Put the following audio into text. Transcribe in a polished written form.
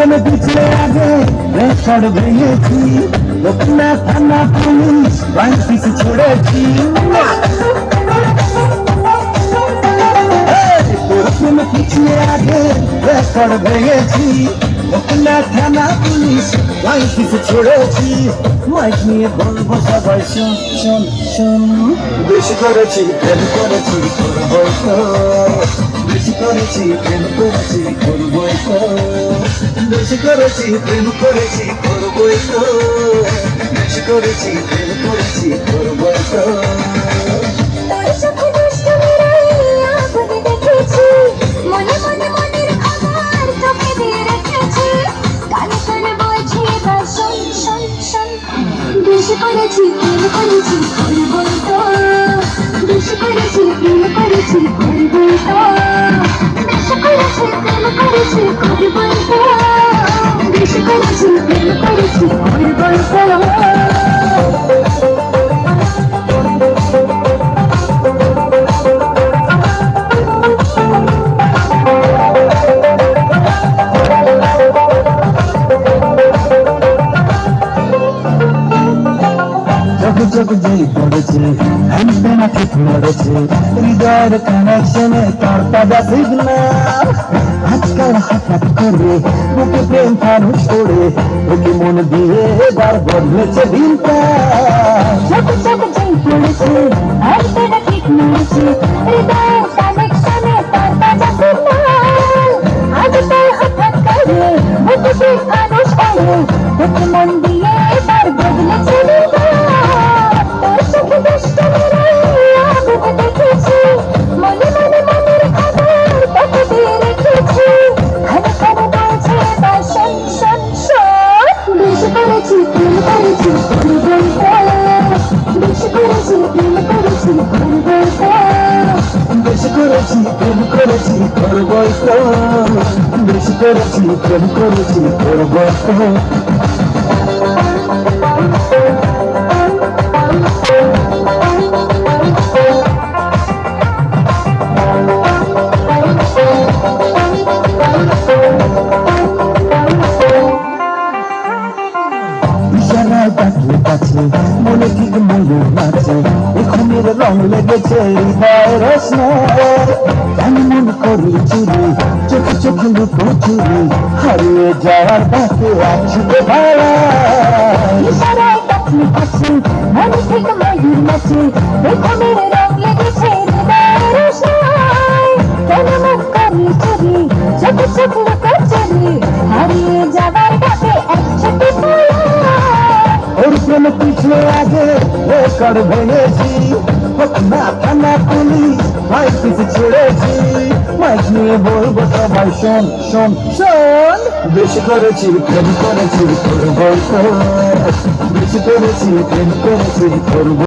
প্রেমে পিছলে আগে রেকর্ড ভেঙেছি, লোকনা থানা পুলিশ ব্যাংক পিছু ছড়েছি। প্রেমে পিছলে আগে রেকর্ড ভেঙেছি, লোকনা থানা পুলিশ ব্যাংক পিছু ছড়েছি। মাইক নিয়ে বলবো সবাই শোন শোন শোন, বেশি করেছি প্রেম করেছি করবই তো, বেশি করেছি প্রেম করেছি করবই তো, বেশি করেছি প্রেম করেছি করবই তো, বেশি করেছি প্রেম করেছি করবই তো। তোর সাথে দুষ্টুমি রইয়া বলে দেখেছি, মনে মনে মনের খবর তোকে দিয়ে রেখেছি। কানে কানে বলছি এবার শোন শোন শোন, বেশি করেছি প্রেম করেছি করবই তো, বেশি করেছি প্রেম করেছি করবই তো, বেশি করেছি প্রেম করেছি করবই তো, বেশি করেছি প্রেম করেছি করবই তো। চোখ যেই পড়েছে অ্যান্টেনা ঠিক নড়েছে, হৃদয়ের কানেকশনে তার তাজা সিগন্যাল। আজকাল হঠাৎ করে বুকে প্রেম ফানুষ করে, ওকে মন দিয়ে এবার বদলেছে দিনটা। চোখ চোখ যেই পড়েছে অ্যান্টেনা ঠিক নড়েছে, হৃদয়ের কানেকশনে তার তাজা সিগন্যাল। আজকাল হঠাৎ করে বুকে প্রেম ফানুষ করে, ওকে মন দিয়ে এবার বদলেছে দিনটা। তোর সাথে দুষ্টুমি রইয়া বলে দেখেছি, মনে মনে মনের খবর তোকে দিয়ে রেখেছি। কানে কানে বলছে এবার শোন শোন শোন, বেশি করেছি প্রেম করেছি করবই তো, বেশি করেছি প্রেম করেছি করবই তো, বেশি করেছি প্রেম করেছি করবই তো, বেশি করেছি প্রেম করেছি করবই তো। ইশারায় ডাকলে কাছে, মনে ঠিক ময়ূর নাচে, এখনের রং লেগেছে হৃদয়ের রোশনায়। আমি মন করি চুরি, চোখে চোখে লুকো চুরি, হারিয়ে যাওয়ার ডাকে একসাথে ভাড়া। ইশারায় ডাকলে কাছে, মনে থেকে ময়ূর নাচে, এখনের রং লেগেছে হৃদয়ের রোশনায়। কেন মন করি চুরি, চোখে চোখে লুকো চুরি, হারিয়ে যাবার ডাকে একসাথে পালাই। ওর প্রেমে পিছলে আগে রেকর্ড ভেঙেছি, না থানা পুলিশ ভাই পিছু ছেড়েছি। মাইক নিয়ে বলবো সবাই শোন শোন শোন, বেশি করেছি প্রেম করেছি করবই তো, বেশি করেছি প্রেম করেছি করবো।